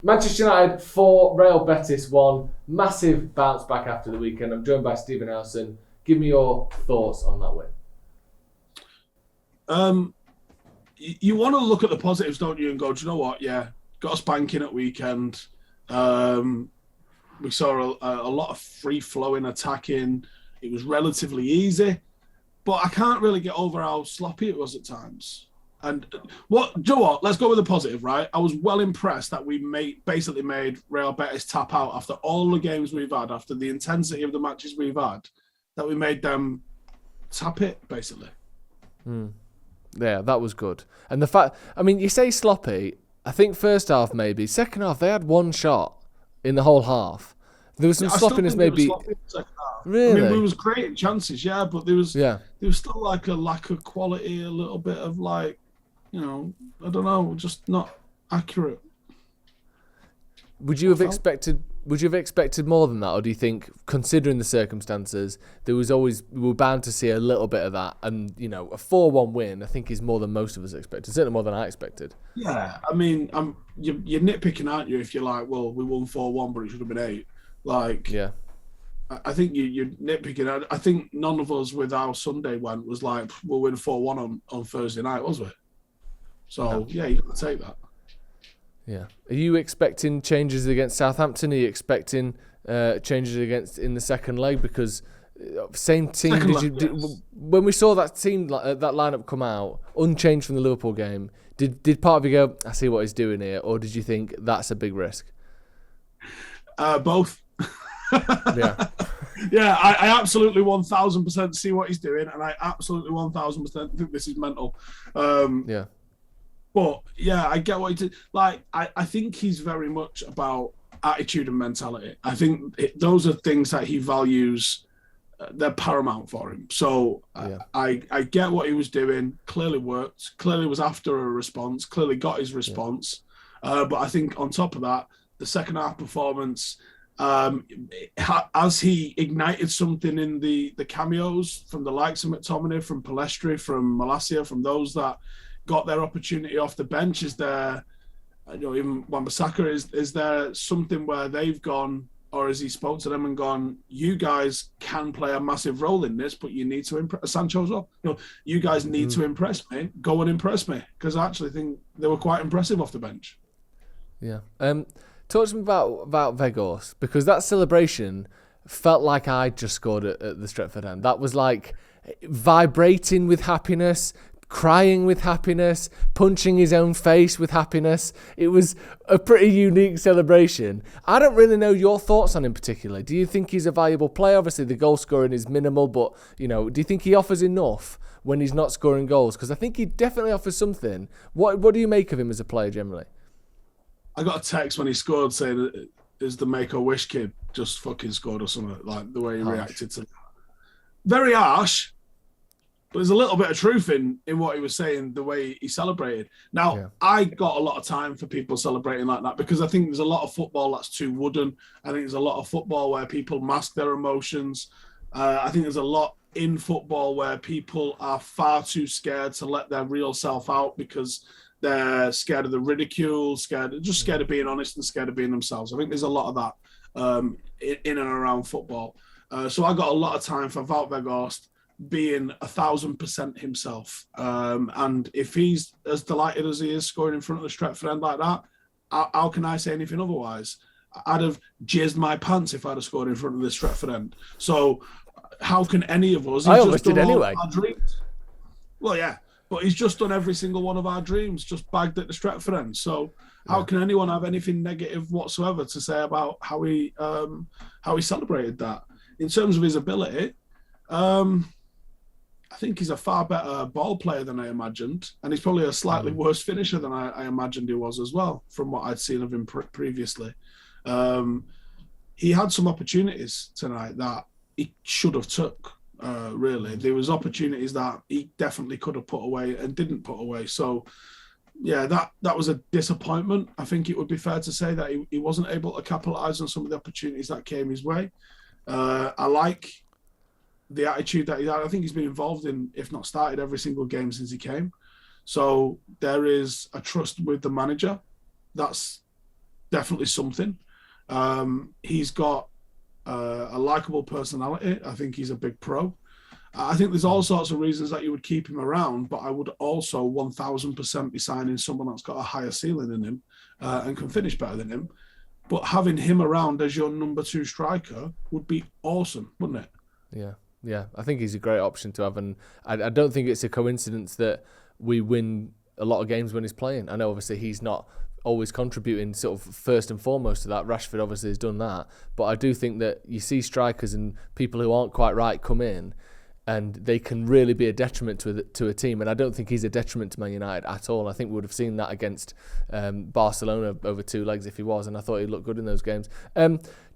Manchester United 4, Real Betis 1. Massive bounce back after the weekend. I'm joined by Stephen Howson. Give me your thoughts on that win. You want to look at the positives, don't you, and go, do you know what? Yeah, got us banking at weekend. We saw a lot of free-flowing attacking. It was relatively easy, but I can't really get over how sloppy it was at times. And do you know what? Let's go with the positive, right? I was well impressed that we basically made Real Betis tap out after all the games we've had, after the intensity of the matches we've had, that we made them tap it, basically. Yeah, that was good. And the fact, you say sloppy, I think first half maybe. Second half, they had one shot in the whole half. There was some sloppiness maybe. Really? We was creating chances, yeah, but there was still like a lack of quality, a little bit of like, I don't know, just not accurate. Would you have expected more than that, or do you think, considering the circumstances, we were bound to see a little bit of that, and a 4-1 win I think is more than most of us expected, certainly more than I expected. Yeah, you're nitpicking, aren't you, if you're like, well, we won 4-1 but it should have been 8. Like, yeah, I think you're nitpicking. I think none of us with how Sunday went was like, we'll win 4-1 on Thursday night, was we? So yeah, you got to take that. Yeah. Are you expecting changes against Southampton? Are you expecting changes in the second leg? Because same team. When we saw that team, that lineup come out unchanged from the Liverpool game, did part of you go, I see what he's doing here, or did you think that's a big risk? Both. Yeah, I absolutely 1000% see what he's doing, and I absolutely 1000% think this is mental. Yeah. But yeah, I get what he did. Like, I think he's very much about attitude and mentality. I think those are things that he values. They're paramount for him. So I get what he was doing. Clearly worked. Clearly was after a response. Clearly got his response. But I think on top of that, the second half performance, as he ignited something in the cameos from the likes of McTominay, from Palestri, from Malacia, from those that got their opportunity off the bench, is there, even Wan-Bissaka, is there something where they've gone, or has he spoke to them and gone, you guys can play a massive role in this, but you need to impress Sancho as well. You guys need to impress me. Go and impress me, because I actually think they were quite impressive off the bench. Yeah. Talk to me about Weghorst, because that celebration felt like I just scored at the Stretford end. That was like vibrating with happiness, crying with happiness, punching his own face with happiness. It was a pretty unique celebration. I don't really know your thoughts on him particularly. Do you think he's a valuable player? Obviously, the goal scoring is minimal, but do you think he offers enough when he's not scoring goals? Because I think he definitely offers something. What do you make of him as a player generally? I got a text when he scored saying, is the Make-A-Wish kid just fucking scored or something, like the way he reacted to that. Very harsh, but there's a little bit of truth in what he was saying, the way he celebrated. Now, I got a lot of time for people celebrating like that, because I think there's a lot of football that's too wooden. I think there's a lot of football where people mask their emotions. I think there's a lot in football where people are far too scared to let their real self out, because they're scared of the ridicule, scared of being honest, and scared of being themselves. I think there's a lot of that in and around football. So I got a lot of time for Wout Weghorst being 1000% himself. And if he's as delighted as he is scoring in front of the Stretford end like that, how can I say anything otherwise? I'd have jizzed my pants if I'd have scored in front of the Stretford end. So how can any of us? I almost did anyway. Well, yeah. But he's just done every single one of our dreams, just bagged at the Stretford end. So how can anyone have anything negative whatsoever to say about how he celebrated that? In terms of his ability, I think he's a far better ball player than I imagined, and he's probably a slightly worse finisher than I imagined he was as well, from what I'd seen of him previously. He had some opportunities tonight that he should have took. Really, there was opportunities that he definitely could have put away and didn't put away. So, yeah, that was a disappointment. I think it would be fair to say that he wasn't able to capitalise on some of the opportunities that came his way. I like the attitude that he had. I think he's been involved in, if not started, every single game since he came. So there is a trust with the manager. That's definitely something. He's got a likable personality. I think he's a big pro. I think there's all sorts of reasons that you would keep him around, but I would also 1000% be signing someone that's got a higher ceiling than him and can finish better than him. But having him around as your number 2 striker would be awesome, wouldn't it? Yeah. I think he's a great option to have, and I don't think it's a coincidence that we win a lot of games when he's playing. I know obviously he's not always contributing sort of first and foremost to that. Rashford obviously has done that, but I do think that you see strikers and people who aren't quite right come in, and they can really be a detriment to a team. And I don't think he's a detriment to Man United at all. I think we would have seen that against Barcelona over 2 legs if he was, and I thought he looked good in those games.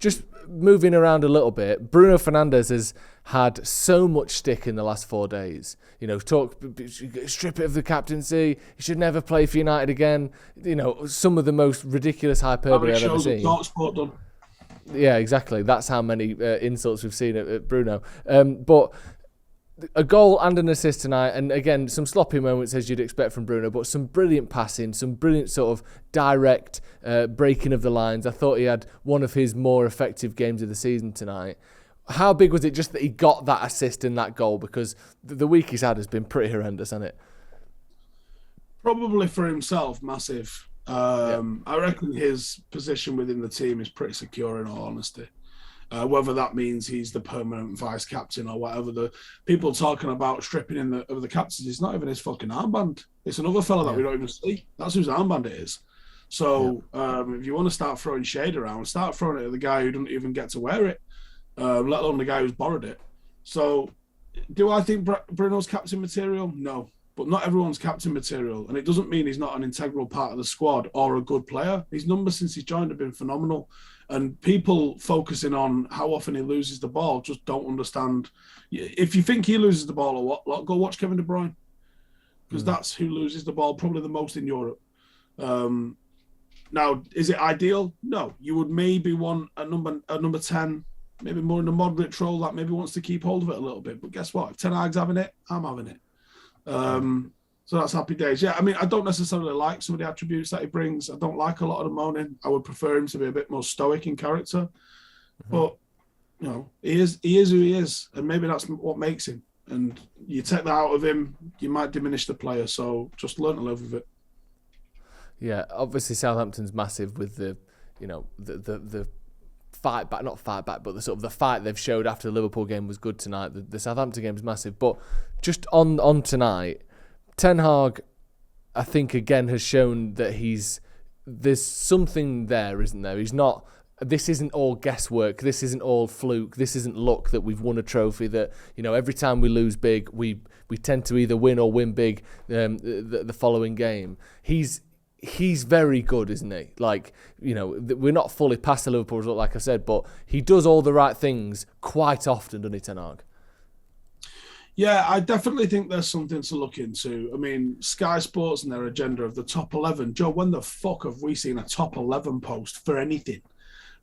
Just moving around a little bit, Bruno Fernandes has had so much stick in the last 4 days. Strip it of the captaincy. He should never play for United again. Some of the most ridiculous hyperbole I've ever seen. Done. Yeah, exactly. That's how many insults we've seen at Bruno. But a goal and an assist tonight, and again some sloppy moments as you'd expect from Bruno, but some brilliant passing, some brilliant sort of direct breaking of the lines. I thought he had one of his more effective games of the season tonight. How big was it just that he got that assist and that goal? Because the week he's had has been pretty horrendous, hasn't it? Probably for himself, massive. I reckon his position within the team is pretty secure, in all honesty. Whether that means he's the permanent vice captain or whatever. The people talking about stripping of the captains, it's not even his fucking armband. It's another fella that we don't even see. That's whose armband it is. So if you want to start throwing shade around, start throwing it at the guy who doesn't even get to wear it, let alone the guy who's borrowed it. So do I think Bruno's captain material? No. But not everyone's captain material. And it doesn't mean he's not an integral part of the squad or a good player. His numbers since he's joined have been phenomenal. And people focusing on how often he loses the ball just don't understand. If you think he loses the ball or what, go watch Kevin De Bruyne. Because that's who loses the ball probably the most in Europe. Now, is it ideal? No. You would maybe want a number 10, maybe more in the Modric role that maybe wants to keep hold of it a little bit. But guess what? If Ten Hag's having it, I'm having it. So that's happy days. Yeah, I mean, I don't necessarily like some of the attributes that he brings. I don't like a lot of the moaning. I would prefer him to be a bit more stoic in character. But, he is who he is. And maybe that's what makes him. And you take that out of him, you might diminish the player. So just learn to live with it. Yeah, obviously Southampton's massive with the fight back, not fight back, but the sort of the fight they've showed after the Liverpool game was good tonight. The Southampton game is massive. But just on tonight, Ten Hag, I think, again, has shown that there's something there, isn't there? He's not, this isn't all guesswork, this isn't all fluke, this isn't luck that we've won a trophy, that, every time we lose big, we tend to either win or win big the following game. He's very good, isn't he? We're not fully past the Liverpool result, like I said, but he does all the right things quite often, doesn't he, Ten Hag? Yeah, I definitely think there's something to look into. I mean, Sky Sports and their agenda of the top 11. Joe, when the fuck have we seen a top 11 post for anything?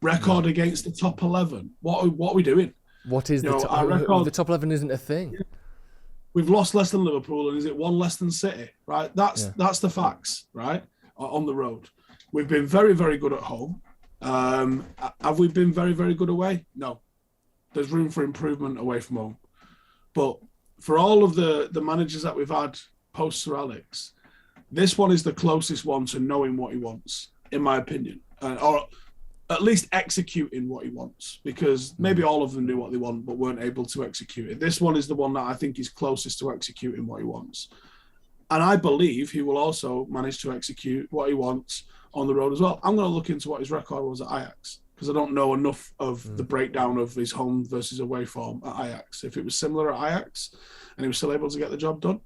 Record against the top 11. What are we doing? What is the top 11 isn't a thing. We've lost less than Liverpool, and is it one less than City? Right? That's the facts, right? On the road. We've been very, very good at home. Have we been very, very good away? No. There's room for improvement away from home. But for all of the managers that we've had post Sir Alex, this one is the closest one to knowing what he wants, in my opinion, or at least executing what he wants, because maybe all of them knew what they want but weren't able to execute it. This one is the one that I think is closest to executing what he wants. And I believe he will also manage to execute what he wants on the road as well. I'm going to look into what his record was at Ajax, because I don't know enough of the breakdown of his home versus away form at Ajax. If it was similar at Ajax and he was still able to get the job done,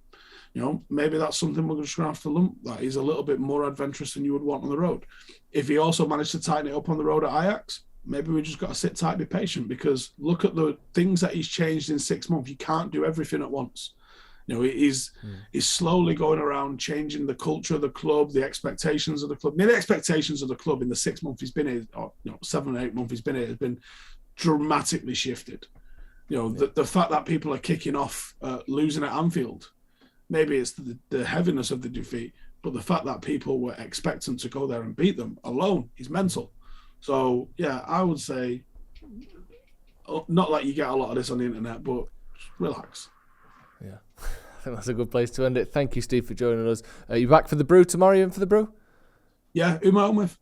maybe that's something we're just going to have to lump, that he's a little bit more adventurous than you would want on the road. If he also managed to tighten it up on the road at Ajax, maybe we just got to sit tight, be patient, because look at the things that he's changed in 6 months. You can't do everything at once. He's slowly going around changing the culture of the club, the expectations of the club. The expectations of the club in the 6 months he's been here, or 7 or 8 months he's been here, has been dramatically shifted. The fact that people are kicking off losing at Anfield, maybe it's the heaviness of the defeat, But the fact that people were expecting to go there and beat them alone is mental. So, yeah, I would say, not like you get a lot of this on the internet, but relax. Yeah, I think that's a good place to end it. Thank you, Steve, for joining us. Are you back for the brew tomorrow? You in for the brew? Yeah, who am I on with?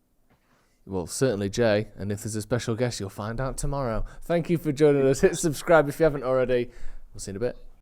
Well, certainly Jay, and if there's a special guest, you'll find out tomorrow. Thank you for joining us. Hit subscribe if you haven't already. We'll see you in a bit.